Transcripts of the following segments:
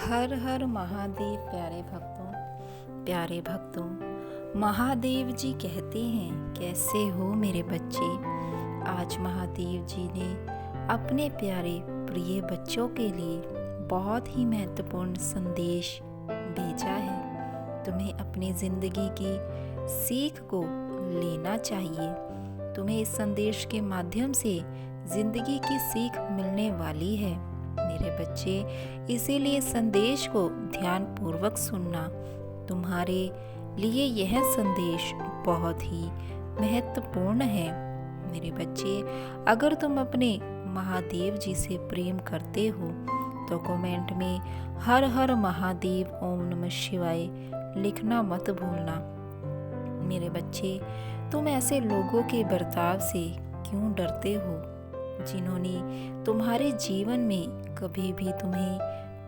हर हर महादेव। प्यारे भक्तों, महादेव जी कहते हैं, कैसे हो मेरे बच्चे। आज महादेव जी ने अपने प्यारे प्रिय बच्चों के लिए बहुत ही महत्वपूर्ण संदेश भेजा है। तुम्हें अपनी जिंदगी की सीख को लेना चाहिए। तुम्हें इस संदेश के माध्यम से जिंदगी की सीख मिलने वाली है मेरे बच्चे। इसीलिए संदेश को ध्यान पूर्वक सुनना। तुम्हारे लिए यह संदेश बहुत ही महत्वपूर्ण है मेरे बच्चे। अगर तुम अपने महादेव जी से प्रेम करते हो तो कमेंट में हर हर महादेव ओम नमः शिवाय लिखना मत भूलना मेरे बच्चे। तुम ऐसे लोगों के बर्ताव से क्यों डरते हो जिन्होंने तुम्हारे जीवन में कभी भी तुम्हें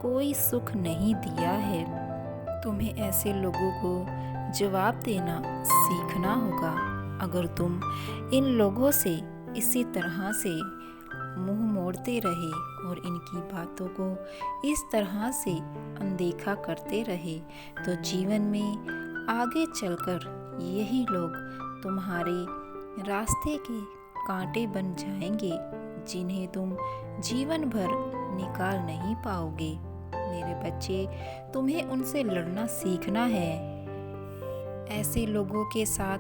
कोई सुख नहीं दिया है। तुम्हें ऐसे लोगों को जवाब देना सीखना होगा। अगर तुम इन लोगों से इसी तरह से मुंह मोड़ते रहे और इनकी बातों को इस तरह से अनदेखा करते रहे तो जीवन में आगे चलकर यही लोग तुम्हारे रास्ते के कांटे बन जाएंगे जिन्हें तुम जीवन भर निकाल नहीं पाओगे मेरे बच्चे। तुम्हें उनसे लड़ना सीखना है। ऐसे लोगों के साथ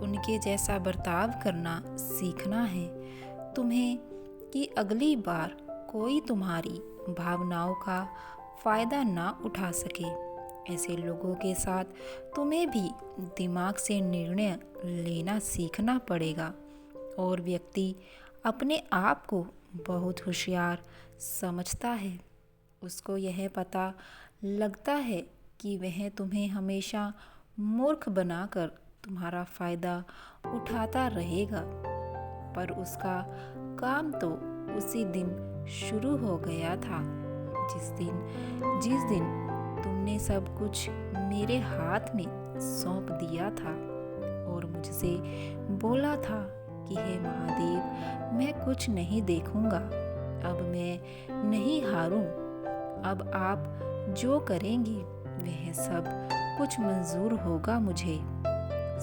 उनके जैसा बर्ताव करना सीखना है तुम्हें कि अगली बार कोई तुम्हारी भावनाओं का फायदा ना उठा सके। ऐसे लोगों के साथ तुम्हें भी दिमाग से निर्णय लेना सीखना पड़ेगा। और व्यक्ति अपने आप को बहुत होशियार समझता है। उसको यह पता लगता है कि वह तुम्हें हमेशा मूर्ख बनाकर तुम्हारा फ़ायदा उठाता रहेगा, पर उसका काम तो उसी दिन शुरू हो गया था जिस दिन तुमने सब कुछ मेरे हाथ में सौंप दिया था और मुझसे बोला था कि हे महादेव, मैं कुछ नहीं देखूंगा, अब मैं नहीं हारूं। अब आप जो करेंगे वह सब कुछ मंजूर होगा मुझे।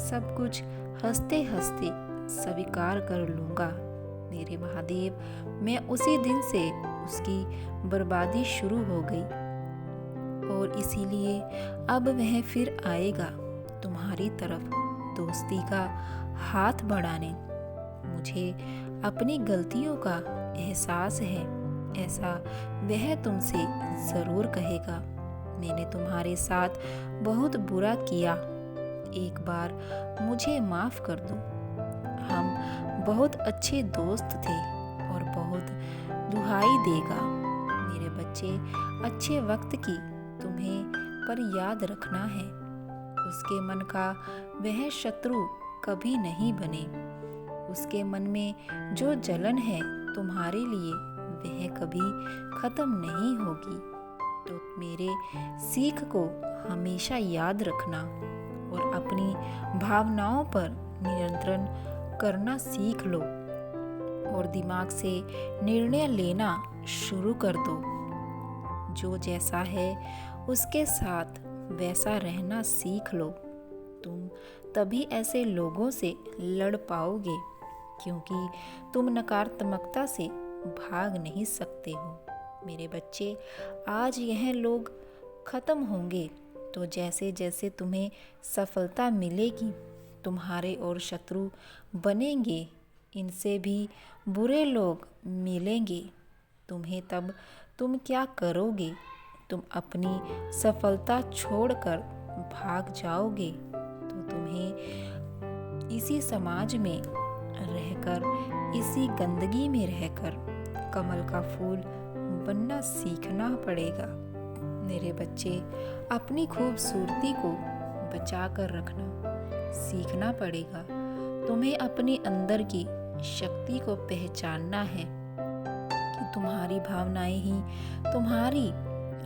सब कुछ हंसते हंसते स्वीकार कर लूंगा मेरे महादेव। मैं उसी दिन से उसकी बर्बादी शुरू हो गई और इसीलिए अब वह फिर आएगा तुम्हारी तरफ दोस्ती का हाथ बढ़ाने। मुझे अपनी गलतियों का एहसास है, ऐसा वह तुमसे ज़रूर कहेगा। मैंने तुम्हारे साथ बहुत बुरा किया, एक बार मुझे माफ़ कर दो। हम बहुत अच्छे दोस्त थे और बहुत दुहाई देगा मेरे बच्चे। अच्छे वक्त की तुम्हें पर याद रखना है। उसके मन का वह शत्रु कभी नहीं बने। उसके मन में जो जलन है तुम्हारे लिए वह कभी खत्म नहीं होगी। तो मेरे सीख को हमेशा याद रखना और अपनी भावनाओं पर नियंत्रण करना सीख लो और दिमाग से निर्णय लेना शुरू कर दो। जो जैसा है उसके साथ वैसा रहना सीख लो। तुम तभी ऐसे लोगों से लड़ पाओगे क्योंकि तुम नकारात्मकता से भाग नहीं सकते हो मेरे बच्चे। आज यह लोग खत्म होंगे तो जैसे जैसे तुम्हें सफलता मिलेगी तुम्हारे और शत्रु बनेंगे। इनसे भी बुरे लोग मिलेंगे तुम्हें। तब तुम क्या करोगे? तुम अपनी सफलता छोड़कर भाग जाओगे तो तुम्हें इसी समाज में रहकर, इसी गंदगी में रहकर कमल का फूल बनना सीखना पड़ेगा मेरे बच्चे। अपनी खूबसूरती को बचा कर रखना सीखना पड़ेगा। तुम्हें अपने अंदर की शक्ति को पहचानना है कि तुम्हारी भावनाएं ही तुम्हारी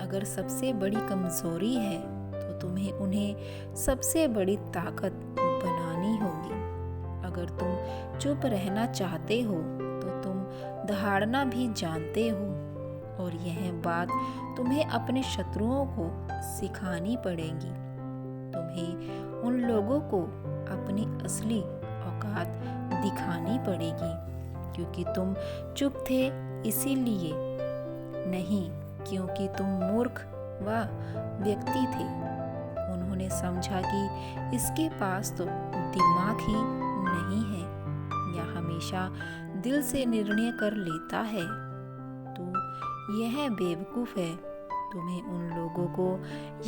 अगर सबसे बड़ी कमजोरी है तो तुम्हें उन्हें सबसे बड़ी ताकत बनानी होगी। अगर तुम चुप रहना चाहते हो तो तुम दहाड़ना भी जानते हो और यह बात तुम्हें अपने शत्रुओं को सिखानी पड़ेगी। तुम्हें उन लोगों को अपनी असली औकात दिखानी पड़ेगी, क्योंकि तुम चुप थे इसीलिए नहीं, क्योंकि तुम मूर्ख व व्यक्ति थे। उन्होंने समझा कि इसके पास तो दिमाग ही नहीं है या हमेशा दिल से निर्णय कर लेता है। तो यह बेवकूफ़ है। तुम्हें उन लोगों को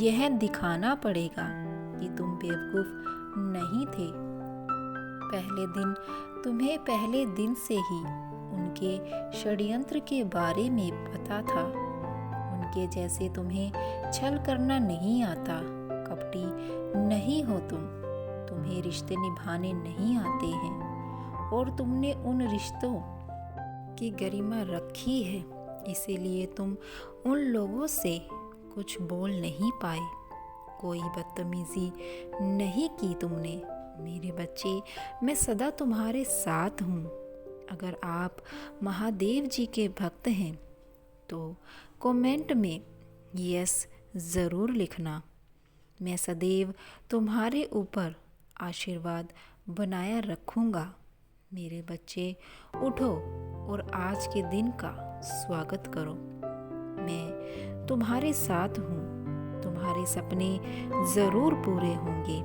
यह दिखाना पड़ेगा कि तुम बेवकूफ़ नहीं थे। तुम्हें पहले दिन से ही उनके षड्यंत्र के बारे में पता था। उनके जैसे तुम्हें छल करना नहीं आता, कपटी नहीं हो तुम्हें रिश्ते निभाने नहीं आते हैं और तुमने उन रिश्तों की गरिमा रखी है, इसीलिए तुम उन लोगों से कुछ बोल नहीं पाए। कोई बदतमीजी नहीं की तुमने। मेरे बच्चे, मैं सदा तुम्हारे साथ हूँ। अगर आप महादेव जी के भक्त हैं तो कमेंट में यस ज़रूर लिखना। मैं सदैव तुम्हारे ऊपर आशीर्वाद बनाया रखूँगा। मेरे बच्चे, उठो और आज के दिन का स्वागत करो। मैं तुम्हारे साथ हूँ। तुम्हारे सपने ज़रूर पूरे होंगे।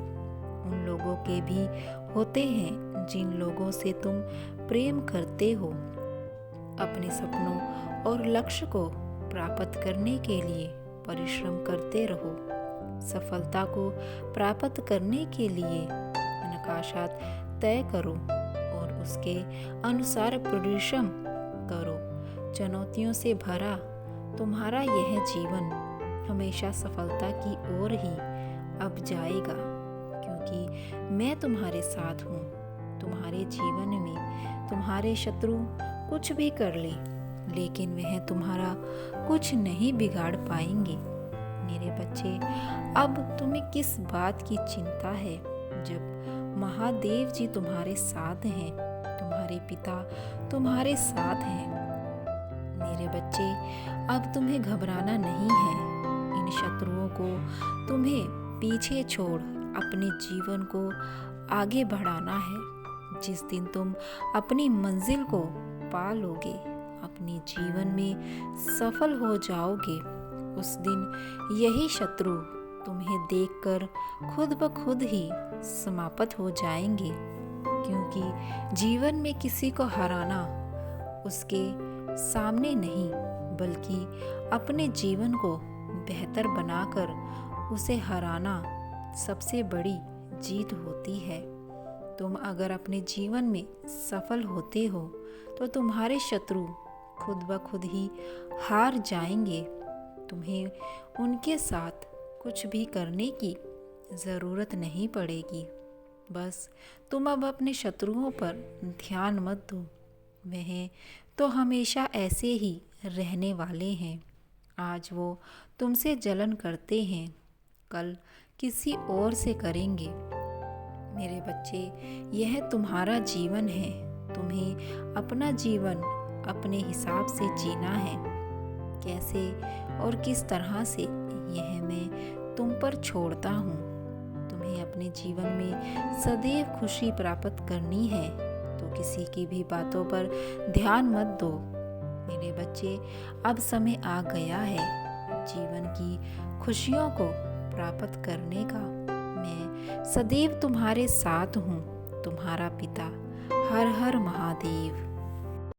उन लोगों के भी होते हैं जिन लोगों से तुम प्रेम करते हो। अपने सपनों और लक्ष्य को प्राप्त करने के लिए परिश्रम करते रहो। सफलता को प्राप्त करने के लिए नकाशा तय करो और उसके अनुसार परिश्रम करो। चुनौतियों से भरा तुम्हारा यह जीवन हमेशा सफलता की ओर ही अब जाएगा, क्योंकि मैं तुम्हारे साथ हूँ। तुम्हारे जीवन में तुम्हारे शत्रु कुछ भी कर ले, लेकिन वह तुम्हारा कुछ नहीं बिगाड़ पाएंगे। मेरे बच्चे, अब तुम्हें किस बात की चिंता है जब महादेव जी तुम्हारे साथ हैं, तुम्हारे पिता तुम्हारे साथ हैं। मेरे बच्चे, अब तुम्हें घबराना नहीं है। इन शत्रुओं को तुम्हें पीछे छोड़ अपने जीवन को आगे बढ़ाना है। जिस दिन तुम अपनी मंजिल को पा लोगे, अपने जीवन में सफल हो जाओगे, उस दिन यही शत्रु तुम्हें देखकर खुद ब खुद ही समाप्त हो जाएंगे, क्योंकि जीवन में किसी को हराना उसके सामने नहीं, बल्कि अपने जीवन को बेहतर बनाकर उसे हराना सबसे बड़ी जीत होती है। तुम अगर अपने जीवन में सफल होते हो तो तुम्हारे शत्रु खुद ब खुद ही हार जाएंगे। तुम्हें उनके साथ कुछ भी करने की ज़रूरत नहीं पड़ेगी। बस तुम अब अपने शत्रुओं पर ध्यान मत दो। वह तो हमेशा ऐसे ही रहने वाले हैं। आज वो तुमसे जलन करते हैं, कल किसी और से करेंगे। मेरे बच्चे, यह तुम्हारा जीवन है। तुम्हें अपना जीवन अपने हिसाब से जीना है। कैसे और किस तरह से, यह मैं तुम पर छोड़ता हूँ। तुम्हें अपने जीवन में सदैव खुशी प्राप्त करनी है, तो किसी की भी बातों पर ध्यान मत दो। मेरे बच्चे, अब समय आ गया है जीवन की खुशियों को प्राप्त करने का। मैं सदैव तुम्हारे साथ हूँ। तुम्हारा पिता। हर हर महादेव।